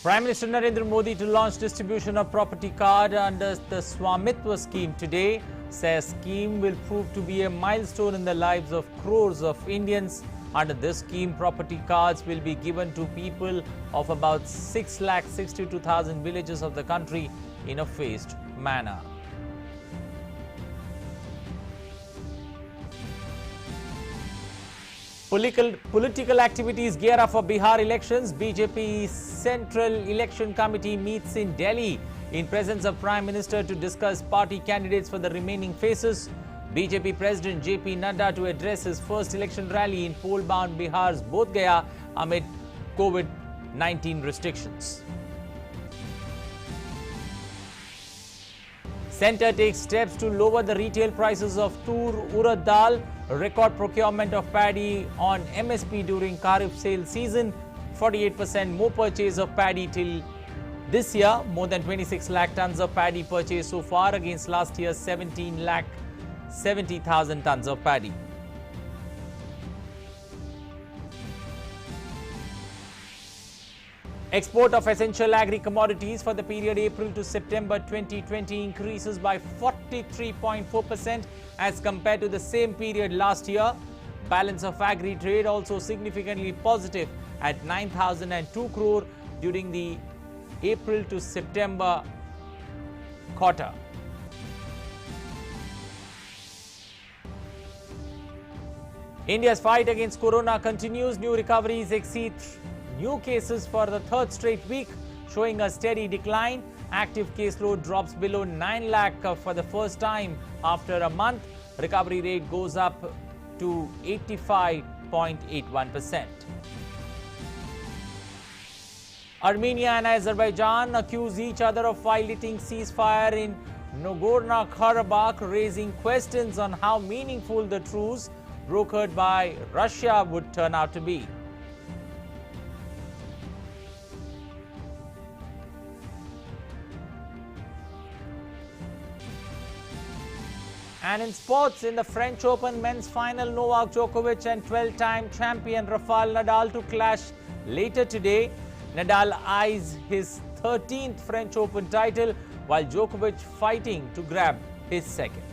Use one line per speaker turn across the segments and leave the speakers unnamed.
Prime Minister Narendra Modi to launch distribution of property card under the Swamitwa scheme today. Says scheme will prove to be a milestone in the lives of crores of Indians. Under this scheme, property cards will be given to people of about 6,62,000 villages of the country in a phased manner. Political activities gear up for Bihar elections. BJP Central Election Committee meets in Delhi in presence of Prime Minister to discuss party candidates for the remaining phases. BJP President JP Nadda to address his first election rally in poll-bound Bihar's Bodh Gaya amid COVID-19 restrictions. Centre takes steps to lower the retail prices of tur urad dal. Record procurement of paddy on MSP during Kharif sale season. 48% more purchase of paddy till this year. More than 26 lakh tons of paddy purchased so far against last year's 17 lakh 70,000 tons of paddy. Export of essential agri commodities for the period April to September 2020 increases by 43.4% as compared to the same period last year. Balance of agri trade also significantly positive at 9,002 crore during the April to September quarter. India's fight against corona continues. New recoveries exceed new cases for the third straight week, showing a steady decline. Active caseload drops below 9 lakh for the first time after a month. Recovery rate goes up to 85.81%. Armenia and Azerbaijan accuse each other of violating ceasefire in Nagorno-Karabakh, raising questions on how meaningful the truce brokered by Russia would turn out to be. And in sports, in the French Open men's final, Novak Djokovic and 12-time champion Rafael Nadal to clash later today. Nadal eyes his 13th French Open title, while Djokovic fighting to grab his second.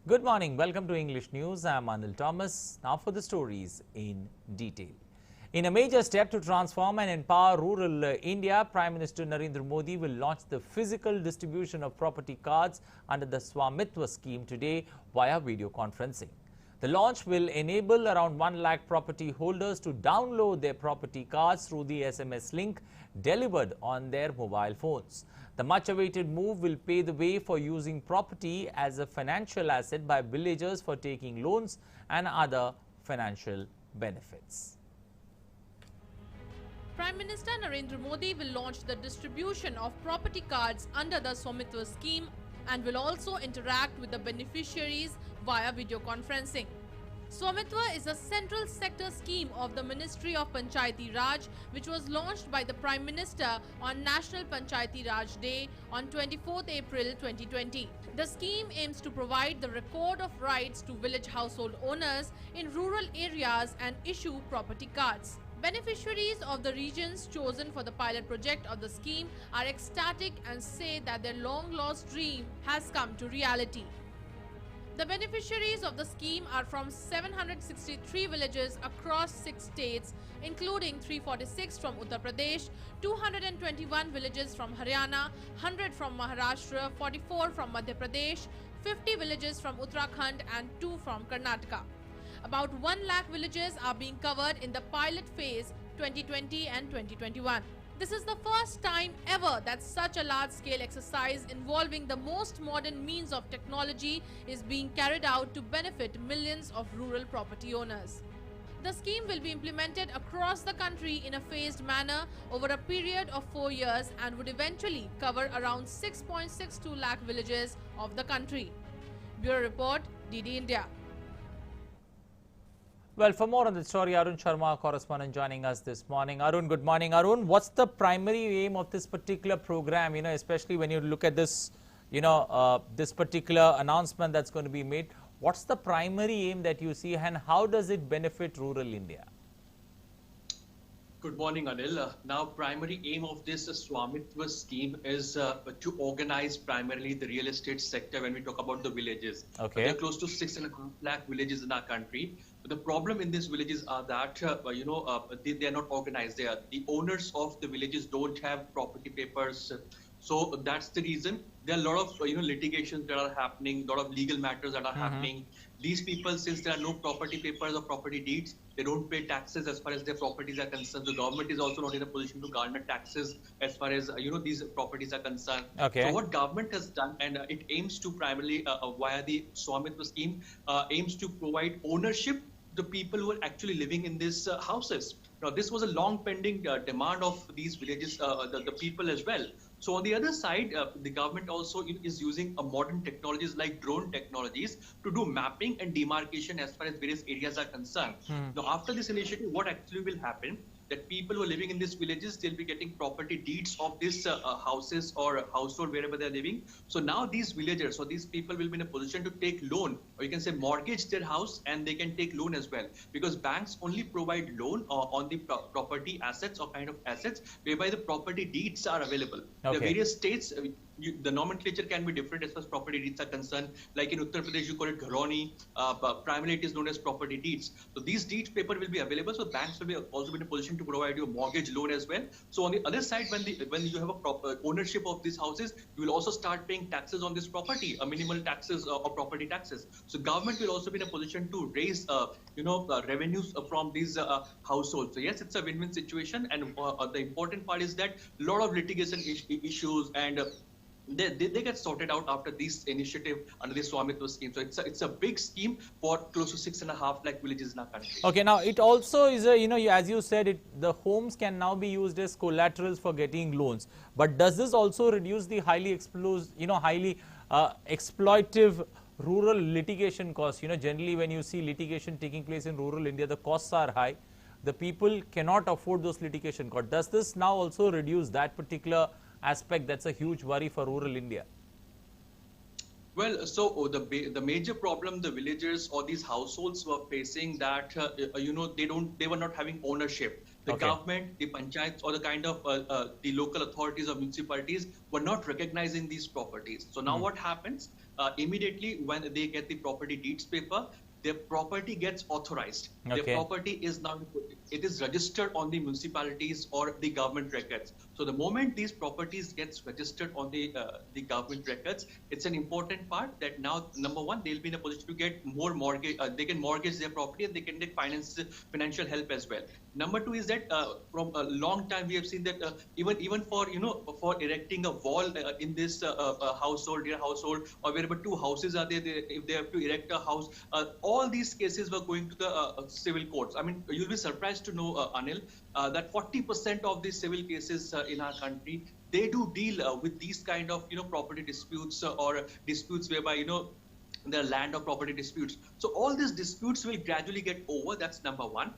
Good morning. Welcome to English News. I am Anil Thomas. Now for the stories in detail. In a major step to transform and empower rural India, Prime Minister Narendra Modi will launch the physical distribution of property cards under the Swamitwa scheme today via video conferencing. The launch will enable around 1 lakh property holders to download their property cards through the SMS link delivered on their mobile phones. The much-awaited move will pave the way for using property as a financial asset by villagers for taking loans and other financial benefits.
Prime Minister Narendra Modi will launch the distribution of property cards under the Swamitwa scheme and will also interact with the beneficiaries via video conferencing. Swamitwa is a central sector scheme of the Ministry of Panchayati Raj, which was launched by the Prime Minister on National Panchayati Raj Day on 24th April 2020. The scheme aims to provide the record of rights to village household owners in rural areas and issue property cards. Beneficiaries of the regions chosen for the pilot project of the scheme are ecstatic and say that their long-lost dream has come to reality. The beneficiaries of the scheme are from 763 villages across 6 states, including 346 from Uttar Pradesh, 221 villages from Haryana, 100 from Maharashtra, 44 from Madhya Pradesh, 50 villages from Uttarakhand and 2 from Karnataka. About 1 lakh villages are being covered in the pilot phase 2020 and 2021. This is the first time ever that such a large-scale exercise involving the most modern means of technology is being carried out to benefit millions of rural property owners. The scheme will be implemented across the country in a phased manner over a period of 4 years and would eventually cover around 6.62 lakh villages of the country. Bureau Report, DD India.
Well, for more on the story, Arun Sharma, correspondent, joining us this morning. Arun, good morning. Arun, what's the primary aim of this particular program, especially when you look at this this particular announcement that's going to be made, what's the primary aim that you see and how does it benefit rural India?
Good morning, Anil. Now, primary aim of this Swamitva scheme is to organize primarily the real estate sector when we talk about the villages.
Okay.
There are close to 6.5 lakh villages in our country. But the problem in these villages are that, they are not organized. The owners of the villages don't have property papers. So that's the reason. There are a lot of litigations that are happening, a lot of legal matters that are happening. These people, since there are no property papers or property deeds, they don't pay taxes as far as their properties are concerned. The government is also not in a position to garner taxes as far as these properties are concerned.
Okay.
So what government has done, and it aims to primarily via the Swamitva scheme, aims to provide ownership to people who are actually living in these houses. Now, this was a long pending demand of these villages, the people as well. So on the other side, the government also is using modern technologies like drone technologies to do mapping and demarcation as far as various areas are concerned. Now, after this initiative, what actually will happen? That people who are living in these villages, they'll be getting property deeds of these houses or household wherever they're living. So now these villagers or these people will be in a position to take loan, or you can say mortgage their house, and they can take loan as well, because banks only provide loan on the property assets or kind of assets whereby the property deeds are available.
Okay.
There are various states. The nomenclature can be different as far as property deeds are concerned. Like in Uttar Pradesh, you call it gharoni. But primarily, it is known as property deeds. So these deeds paper will be available. So banks will be also be in a position to provide you a mortgage loan as well. So on the other side, when you have a proper ownership of these houses, you will also start paying taxes on this property, minimal taxes or property taxes. So government will also be in a position to raise, revenues from these households. So yes, it's a win-win situation. And the important part is that a lot of litigation issues and they get sorted out after this initiative under the Swamitva scheme. So it's a big scheme for close to 6.5 lakh villages in our country.
Okay, now it also is a, as you said, the homes can now be used as collaterals for getting loans. But does this also reduce the highly exploitive rural litigation costs? Generally when you see litigation taking place in rural India, the costs are high. The people cannot afford those litigation costs. Does this now also reduce that particular aspect that's a huge worry for rural India?
Well, so the major problem the villagers or these households were facing that they were not having ownership. The government, the panchayats, or the kind of the local authorities or municipalities were not recognizing these properties. So now what happens? Immediately when they get the property deeds paper, their property gets authorized. Their property is now, it is registered on the municipalities or the government records. So the moment these properties gets registered on the government records, it's an important part that now, number one, they'll be in a position to get more mortgage. They can mortgage their property and they can get financial help as well. Number two is that from a long time we have seen that even for for erecting a wall in this household, or wherever two houses are there, if they have to erect a house, all these cases were going to the civil courts. I mean, you'll be surprised to know, Anil, that 40% of the civil cases in our country, they do deal with these kind of property disputes or disputes whereby their land or property disputes. So all these disputes will gradually get over. That's number one.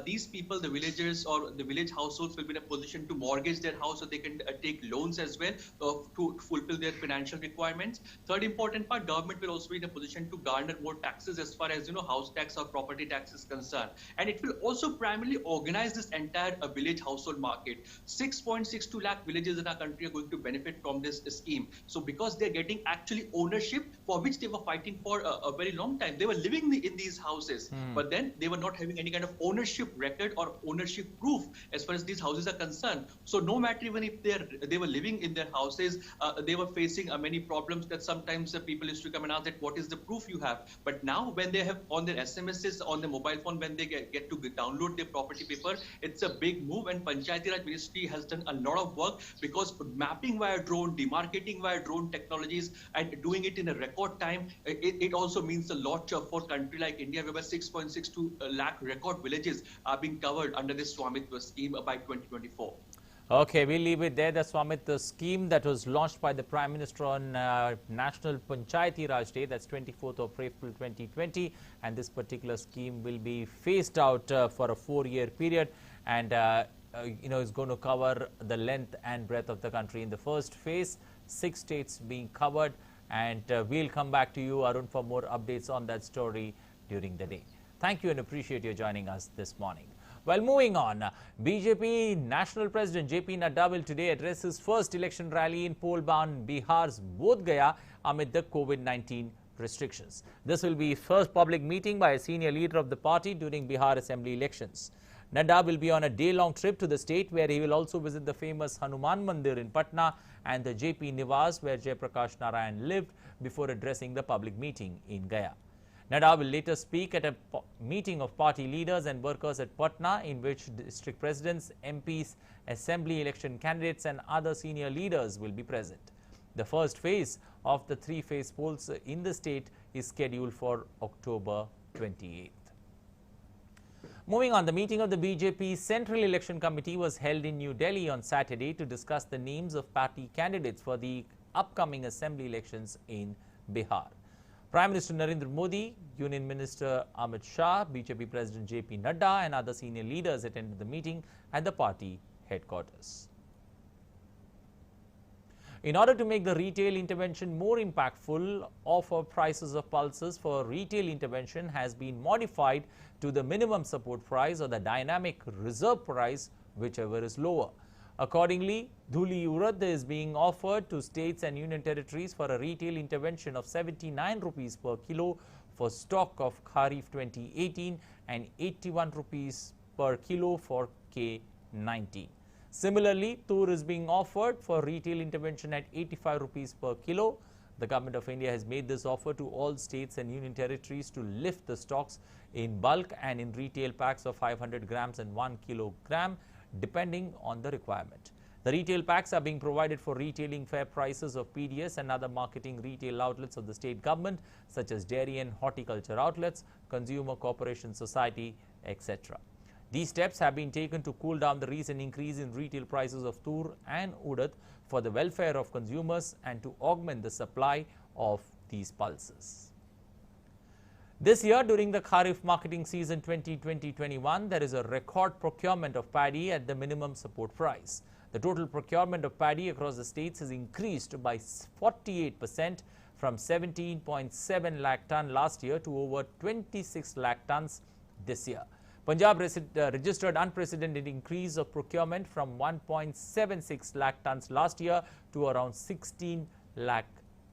These people, the villagers or the village households, will be in a position to mortgage their house so they can take loans as well to fulfill their financial requirements. Third important part, government will also be in a position to garner more taxes as far as house tax or property tax is concerned. And it will also primarily organize this entire village household market. 6.62 lakh villages in our country are going to benefit from this scheme. So because they're getting actually ownership for which they were fighting for a very long time. They were living in these houses, but then they were not having any kind of ownership record or ownership proof as far as these houses are concerned. So no matter even if they were living in their houses, they were facing many problems that sometimes people used to come and ask that what is the proof you have. But now when they have on their SMSs, on their mobile phone, when they get to download their property paper, it's a big move, and Panchayati Raj Ministry has done a lot of work, because mapping via drone, demarcating via drone technologies, and doing it in a record time, it also means a lot for a country like India, where 6.62 lakh record villages are being covered under this Swamitva scheme by 2024.
Okay, we'll leave it there. The Swamitva scheme that was launched by the Prime Minister on National Panchayati Raj Day, that's 24th of April 2020, and this particular scheme will be phased out for a 4-year period, and is going to cover the length and breadth of the country. In the first phase, 6 states being covered, and we'll come back to you, Arun, for more updates on that story during the day. Thank you and appreciate you joining us this morning. Well, moving on, BJP National President JP Nadda will today address his first election rally in poll-bound Bihar's Bodh Gaya amid the COVID-19 restrictions. This will be first public meeting by a senior leader of the party during Bihar Assembly elections. Nadda will be on a day-long trip to the state, where he will also visit the famous Hanuman Mandir in Patna and the JP Niwas, where Jayaprakash Narayan lived, before addressing the public meeting in Gaya. Nadda will later speak at a meeting of party leaders and workers at Patna, in which district presidents, MPs, assembly election candidates and other senior leaders will be present. The first phase of the 3-phase polls in the state is scheduled for October 28th. Moving on, the meeting of the BJP Central Election Committee was held in New Delhi on Saturday to discuss the names of party candidates for the upcoming assembly elections in Bihar. Prime Minister Narendra Modi, Union Minister Amit Shah, BJP President JP Nadda and other senior leaders attended the meeting at the party headquarters. In order to make the retail intervention more impactful, offer prices of pulses for retail intervention has been modified to the minimum support price or the dynamic reserve price, whichever is lower. Accordingly, Dhuli Urad is being offered to states and union territories for a retail intervention of 79 rupees per kilo for stock of Kharif 2018 and 81 rupees per kilo for K19. Similarly, Tur is being offered for retail intervention at 85 rupees per kilo. The Government of India has made this offer to all states and union territories to lift the stocks in bulk and in retail packs of 500 grams and 1 kilogram, depending on the requirement. The retail packs are being provided for retailing fair prices of PDS and other marketing retail outlets of the state government, such as dairy and horticulture outlets, consumer corporation society, etc. These steps have been taken to cool down the recent increase in retail prices of Tur and Urad for the welfare of consumers and to augment the supply of these pulses. This year, during the Kharif marketing season 2020-21, there is a record procurement of paddy at the minimum support price. The total procurement of paddy across the states has increased by 48% from 17.7 lakh ton last year to over 26 lakh tons this year. Punjab registered unprecedented increase of procurement from 1.76 lakh tons last year to around 16 lakh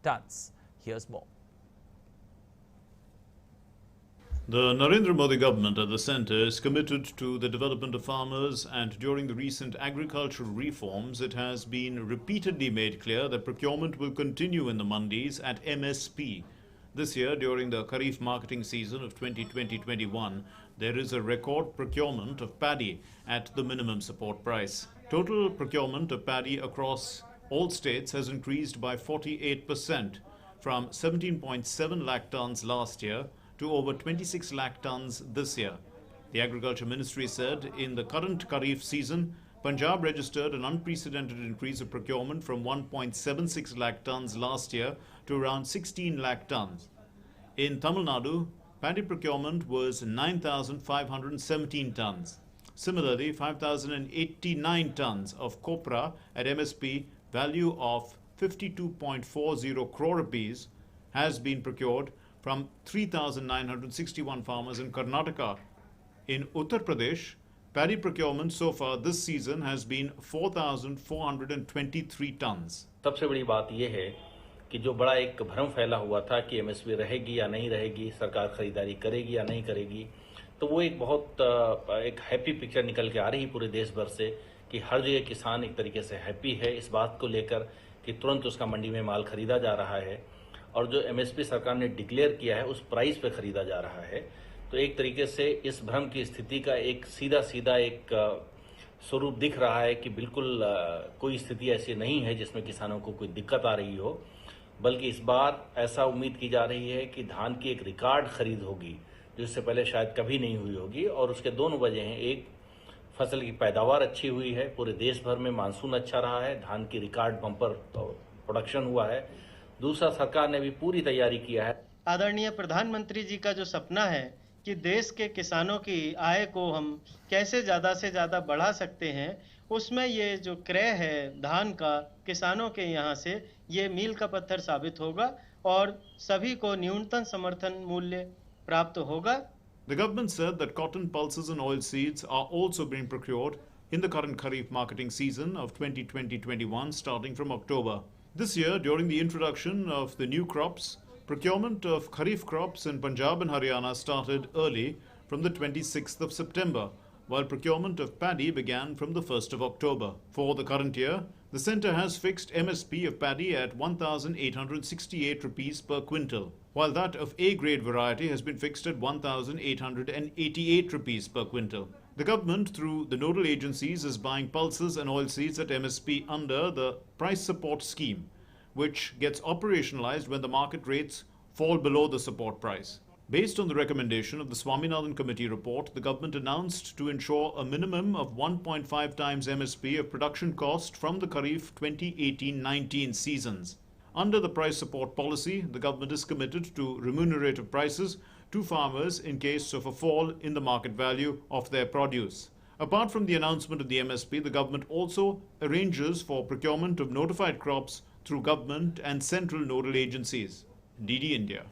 tons. Here's more.
The Narendra Modi government at the centre is committed to the development of farmers, and during the recent agricultural reforms, it has been repeatedly made clear that procurement will continue in the mandis at MSP. This year, during the Kharif marketing season of 2020-21, there is a record procurement of paddy at the minimum support price. Total procurement of paddy across all states has increased by 48% from 17.7 lakh tons last year to over 26 lakh tons this year. The Agriculture Ministry said in the current Kharif season, Punjab registered an unprecedented increase of procurement from 1.76 lakh tons last year to around 16 lakh tons. In Tamil Nadu, paddy procurement was 9,517 tons. Similarly, 5,089 tons of copra at MSP value of 52.40 crore rupees has been procured from 3,961 farmers in Karnataka. In Uttar Pradesh, paddy procurement so far this season has been 4,423 tons.
सबसे बड़ी बात यह है कि जो बड़ा एक भ्रम फैला हुआ था कि एमएसपी रहेगी या नहीं रहेगी, सरकार खरीदारी करेगी या नहीं करेगी, तो वो एक बहुत एक हैप्पी पिक्चर निकल के आ रही पूरे देश भर से कि हर जगह किसान एक तरीके से हैप्पी है इस बात को लेकर कि तुरंत उसका मंडी में माल खरीदा जा रहा है और जो एमएसपी सरकार ने डिक्लेयर किया है उस प्राइस पे खरीदा जा रहा है। तो एक तरीके से इस भ्रम की स्थिति का एक सीधा एक स्वरूप दिख रहा है कि बिल्कुल कोई स्थिति ऐसी नहीं है जिसमें किसानों को कोई दिक्कत आ रही हो, बल्कि इस बार ऐसा उम्मीद की जा रही है कि धान की एक रिकॉर्ड खरीद होगी जो इससे पहले शायद कभी नहीं हुई होगी। और उसके दोनों वजह हैं, एक फसल की पैदावार अच्छी हुई है, पूरे देश भर में मानसून अच्छा रहा है, धान की रिकॉर्ड बम्पर प्रोडक्शन हुआ है, दूसरा सरकार ने भी पूरी तैयारी किया है।
आदरणीय प्रधानमंत्री जी का जो सपना है कि देश के किसानों की आय को हम कैसे ज़्यादा से ज़्यादा बढ़ा सकते हैं, उसमें ये जो क्रय है धान का किसानों के यहाँ से, ये मील का पत्थर साबित होगा और सभी को न्यूनतम समर्थन मूल्य प्राप्त होगा।
The government said that cotton, pulses and oilseeds are also being procured in the current Kharif marketing season of 2020-21 starting from October. This year, during the introduction of the new crops, procurement of Kharif crops in Punjab and Haryana started early from the 26th of September, while procurement of paddy began from the 1st of October. For the current year, the centre has fixed MSP of paddy at 1,868 rupees per quintal, while that of A-grade variety has been fixed at 1,888 rupees per quintal. The government, through the nodal agencies, is buying pulses and oilseeds at MSP under the price support scheme, which gets operationalized when the market rates fall below the support price. Based on the recommendation of the Swaminathan Committee report, the government announced to ensure a minimum of 1.5 times MSP of production cost from the Kharif 2018-19 seasons. Under the price support policy, the government is committed to remunerative prices to farmers in case of a fall in the market value of their produce. Apart from the announcement of the MSP, the government also arranges for procurement of notified crops through government and central nodal agencies. DD India.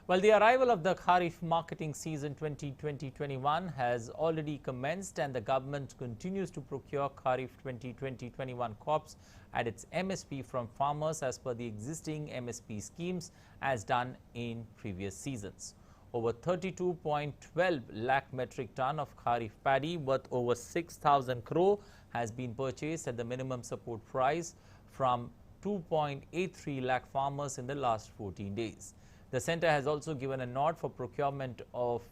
Well, the arrival of the Kharif marketing season 2020-21 has already commenced, and the government continues to procure Kharif 2020-21 crops at its MSP from farmers as per the existing MSP schemes as done in previous seasons. Over 32.12 lakh metric ton of Kharif paddy worth over 6,000 crore has been purchased at the minimum support price from 2.83 lakh farmers in the last 14 days. The centre has also given a nod for procurement of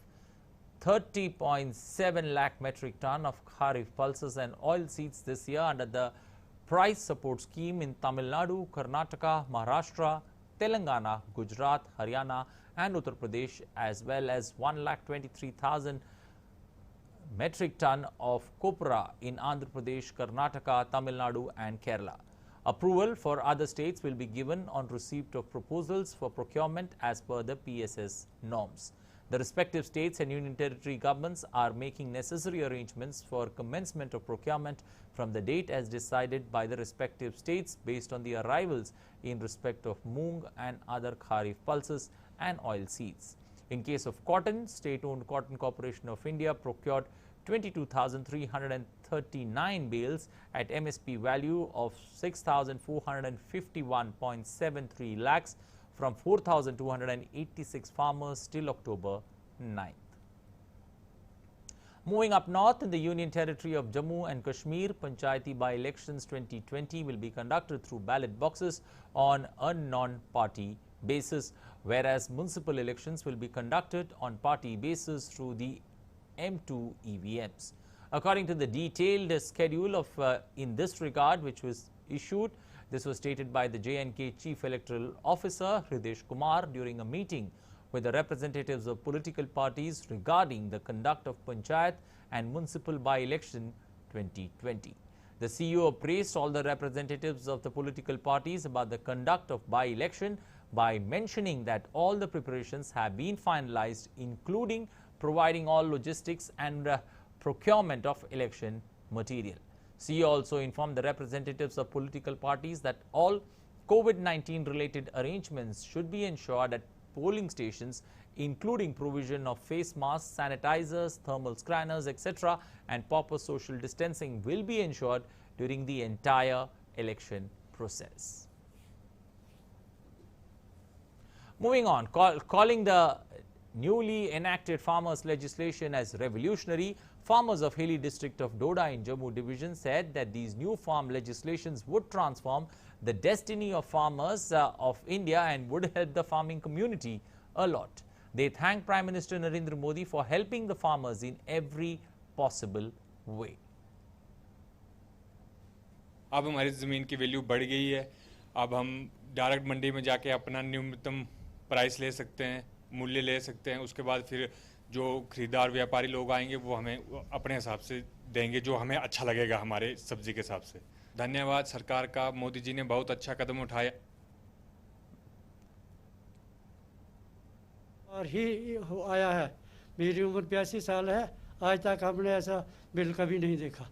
30.7 lakh metric ton of Kharif pulses and oilseeds this year under the price support scheme in Tamil Nadu, Karnataka, Maharashtra, Telangana, Gujarat, Haryana and Uttar Pradesh, as well as 1,23,000 metric ton of copra in Andhra Pradesh, Karnataka, Tamil Nadu and Kerala. Approval for other states will be given on receipt of proposals for procurement as per the PSS norms. The respective states and union territory governments are making necessary arrangements for commencement of procurement from the date as decided by the respective states based on the arrivals in respect of moong and other Kharif pulses and oil seeds. In case of cotton, state-owned Cotton Corporation of India procured 22,339 bales at MSP value of 6,451.73 lakhs from 4,286 farmers till October 9th. Moving up north, in the Union Territory of Jammu and Kashmir, Panchayati by-elections 2020 will be conducted through ballot boxes on a non-party basis, whereas municipal elections will be conducted on party basis through the M2 EVMs. According to the detailed schedule of in this regard which was issued, this was stated by the J&K Chief Electoral Officer Hridesh Kumar during a meeting with the representatives of political parties regarding the conduct of Panchayat and Municipal by-election 2020. The CEO praised all the representatives of the political parties about the conduct of by-election by mentioning that all the preparations have been finalized, including providing all logistics and procurement of election material. CEO also informed the representatives of political parties that all COVID-19 related arrangements should be ensured at polling stations, including provision of face masks, sanitizers, thermal scanners, etc., and proper social distancing will be ensured during the entire election process. Moving on, calling the newly enacted farmers legislation as revolutionary, farmers of Hilly district of Doda in Jammu division said that these new farm legislations would transform the destiny of farmers of India and would help the farming community a lot. They thank Prime Minister Narendra Modi for helping the farmers in every possible way.
अब हमारी ज़मीन की value बढ़ गई है। अब हम direct मंडी में जाके अपना न्यूनतम प्राइस ले सकते हैं, मूल्य ले सकते हैं। उसके बाद फिर जो खरीदार व्यापारी लोग आएंगे वो हमें अपने हिसाब से देंगे, जो हमें अच्छा लगेगा हमारे सब्जी के हिसाब से। धन्यवाद सरकार का, मोदी जी ने बहुत अच्छा कदम उठाया।
और ही आया है। मेरी उम्र 82 साल है, आज तक हमने ऐसा बिल कभी नहीं देखा,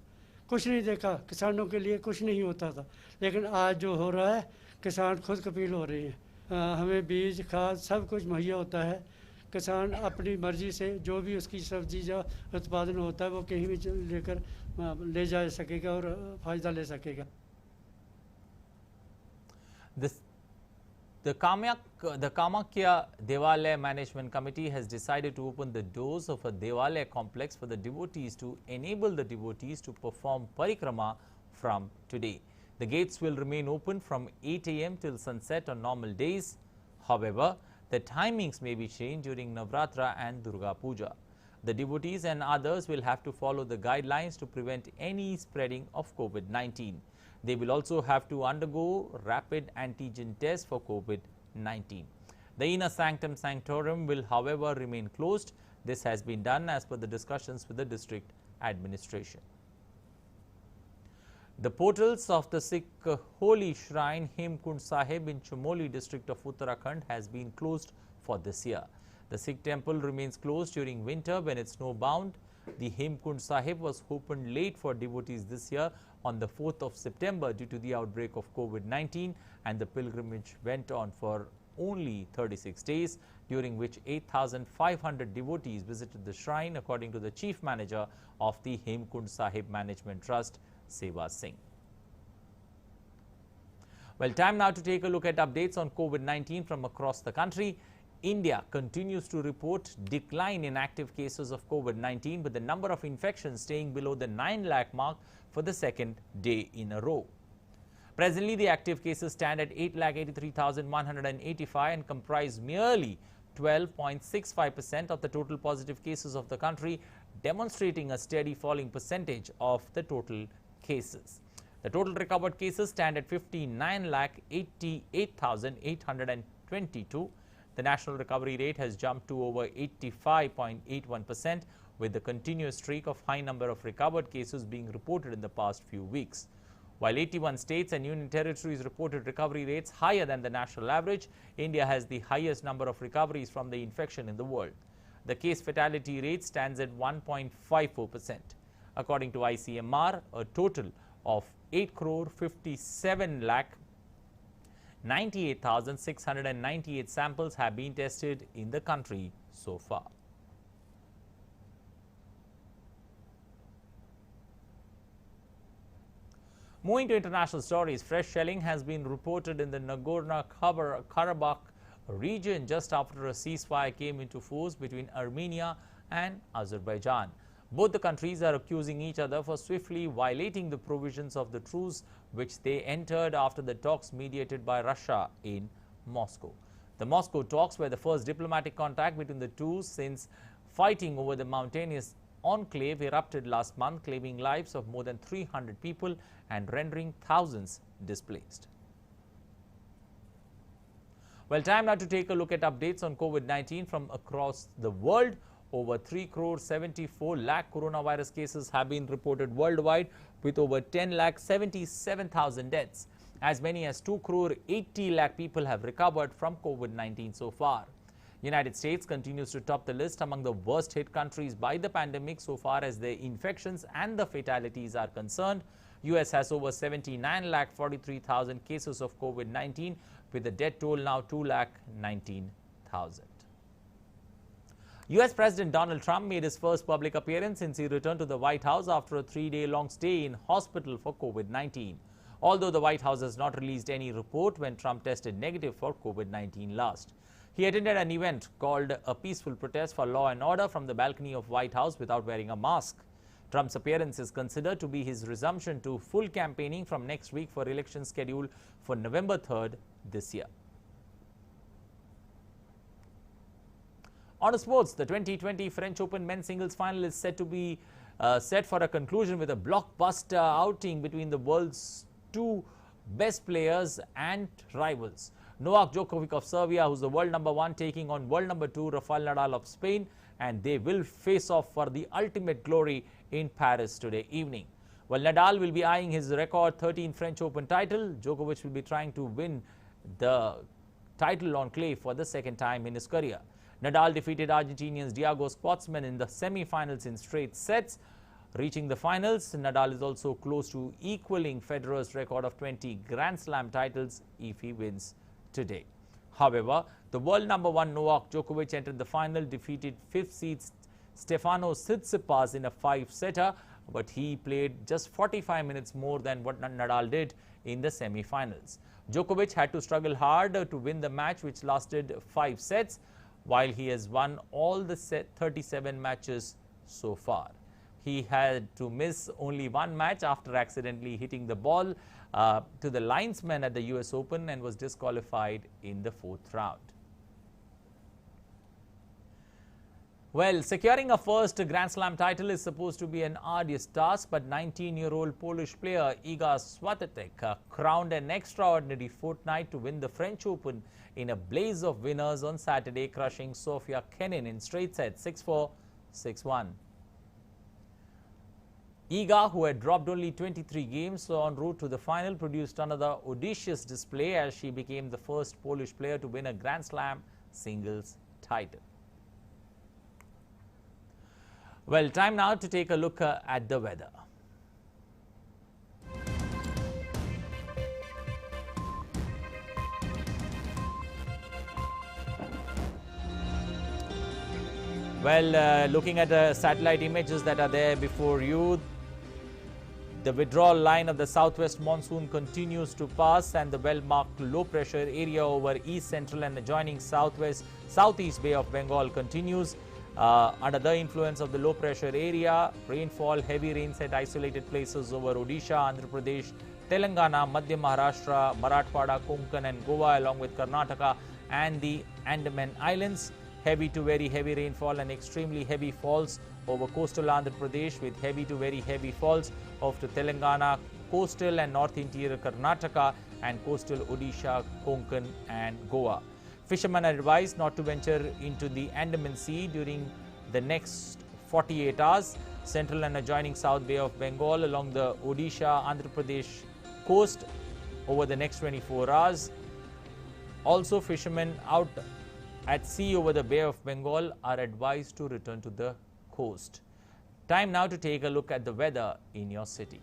कुछ नहीं देखा। किसानों के लिए कुछ नहीं होता था, लेकिन आज जो हो रहा है किसान खुद कपील हो रहे हैं। हमें बीज खाद सब कुछ मुहैया होता है। किसान अपनी मर्जी से जो भी उसकी सब्जी जो उत्पादन होता है वो कहीं भी लेकर ले जा सकेगा और फ़ायदा ले सकेगा।
The Kamakya Devalaya Management Committee has decided to open the doors of a Devalaya complex for the devotees to enable the devotees to perform parikrama from today. The gates will remain open from 8 a.m. till sunset on normal days. However, the timings may be changed during Navratra and Durga Puja. The devotees and others will have to follow the guidelines to prevent any spreading of COVID-19. They will also have to undergo rapid antigen tests for COVID-19. The inner sanctum sanctorum will, however, remain closed. This has been done as per the discussions with the district administration. The portals of the Sikh holy shrine Hemkund Sahib in Chamoli district of Uttarakhand has been closed for this year. The Sikh temple remains closed during winter when it's snowbound. The Hemkund Sahib was opened late for devotees this year on the 4th of September due to the outbreak of COVID-19, and the pilgrimage went on for only 36 days, during which 8,500 devotees visited the shrine, according to the chief manager of the Hemkund Sahib Management Trust, Seva Singh. Well, time now to take a look at updates on COVID-19 from across the country. India continues to report decline in active cases of COVID-19, with the number of infections staying below the 9 lakh mark for the second day in a row. Presently, the active cases stand at 8,83,185 and comprise merely 12.65% of the total positive cases of the country, demonstrating a steady falling percentage of the total cases. The total recovered cases stand at 59,88,822. The national recovery rate has jumped to over 85.81%, with the continuous streak of high number of recovered cases being reported in the past few weeks. While 81 states and union territories reported recovery rates higher than the national average, India has the highest number of recoveries from the infection in the world. The case fatality rate stands at 1.54%. According to ICMR, a total of 8,57,98,698 samples have been tested in the country so far. Moving to international stories, fresh shelling has been reported in the Nagorno-Karabakh region just after a ceasefire came into force between Armenia and Azerbaijan. Both the countries are accusing each other for swiftly violating the provisions of the truce which they entered after the talks mediated by Russia in Moscow. The Moscow talks were the first diplomatic contact between the two since fighting over the mountainous enclave erupted last month, claiming lives of more than 300 people and rendering thousands displaced. Well, time now to take a look at updates on COVID-19 from across the world. Over 3,74 lakh coronavirus cases have been reported worldwide, with over 10,77,000 deaths. As many as 2,80 lakh people have recovered from COVID-19 so far. United States continues to top the list among the worst hit countries by the pandemic so far as the infections and the fatalities are concerned. US has over 79,43,000 cases of COVID-19, with the death toll now 2,19,000. US President Donald Trump made his first public appearance since he returned to the White House after a 3-day-long stay in hospital for COVID-19. Although the White House has not released any report when Trump tested negative for COVID-19 last. He attended an event called a peaceful protest for law and order from the balcony of White House without wearing a mask. Trump's appearance is considered to be his resumption to full campaigning from next week for election scheduled for November 3rd this year. On to sports, the 2020 French Open men's singles final is set to be set for a conclusion with a blockbuster outing between the world's two best players and rivals. Novak Djokovic of Serbia, who's the world number 1, taking on world number 2 Rafael Nadal of Spain, and they will face off for the ultimate glory in Paris today evening. While Nadal will be eyeing his record 13th French Open title, Djokovic will be trying to win the title on clay for the second time in his career. Nadal defeated Argentinian's Diego Schwartzman in the semi-finals in straight sets. Reaching the finals, Nadal is also close to equaling Federer's record of 20 Grand Slam titles if he wins today. However, the world number 1 Novak Djokovic entered the final, defeated 5th seed Stefanos Tsitsipas in a 5-setter, but he played just 45 minutes more than what Nadal did in the semi-finals. Djokovic had to struggle hard to win the match, which lasted 5 sets, while he has won all the 37 matches so far. He had to miss only one match after accidentally hitting the ball to the linesman at the US Open and was disqualified in the 4th round. Well, securing a first Grand Slam title is supposed to be an arduous task, but 19-year-old Polish player Iga Swiatek crowned an extraordinary fortnight to win the French Open in a blaze of winners on Saturday, crushing Sofia Kenin in straight sets 6-4, 6-1. Iga, who had dropped only 23 games en route to the final, produced another audacious display as she became the first Polish player to win a Grand Slam singles title. Well, time now to take a look at the weather. Well, looking at the satellite images that are there before you, the withdrawal line of the southwest monsoon continues to pass, and the well-marked low pressure area over east central and adjoining southeast Bay of Bengal continues. Under the influence of the low pressure area, rainfall, heavy rains at isolated places over Odisha, Andhra Pradesh, Telangana, Madhya Maharashtra, Marathwada, Konkan and Goa, along with Karnataka and the Andaman Islands. Heavy to very heavy rainfall and extremely heavy falls over coastal Andhra Pradesh, with heavy to very heavy falls off to Telangana, coastal and north interior Karnataka and coastal Odisha, Konkan and Goa. Fishermen are advised not to venture into the Andaman Sea during the next 48 hours. Central and adjoining South Bay of Bengal along the Odisha, Andhra Pradesh coast over the next 24 hours. Also, fishermen out at sea over the Bay of Bengal are advised to return to the coast. Time now to take a look at the weather in your city.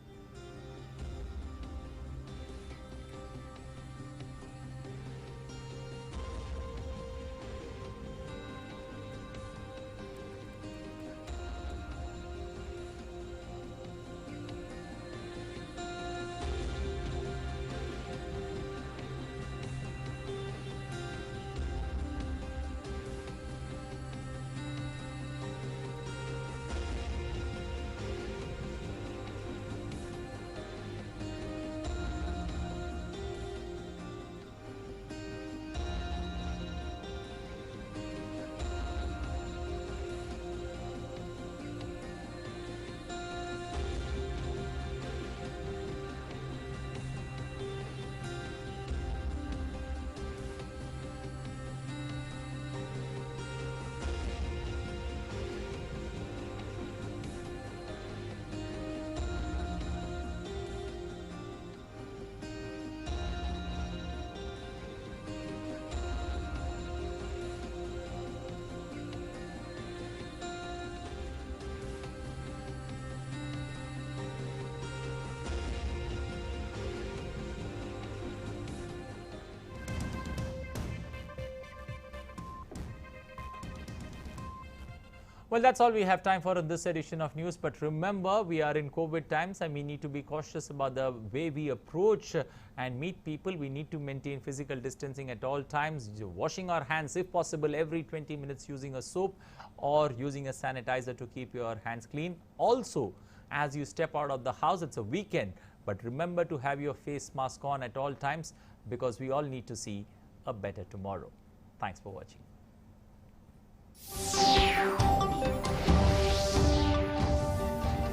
Well, that's all we have time for in this edition of news. But remember, we are in COVID times and we need to be cautious about the way we approach and meet people. We need to maintain physical distancing at all times, washing our hands if possible every 20 minutes using a soap or using a sanitizer to keep your hands clean. Also, as you step out of the house, it's a weekend, but remember to have your face mask on at all times, because we all need to see a better tomorrow. Thanks for watching.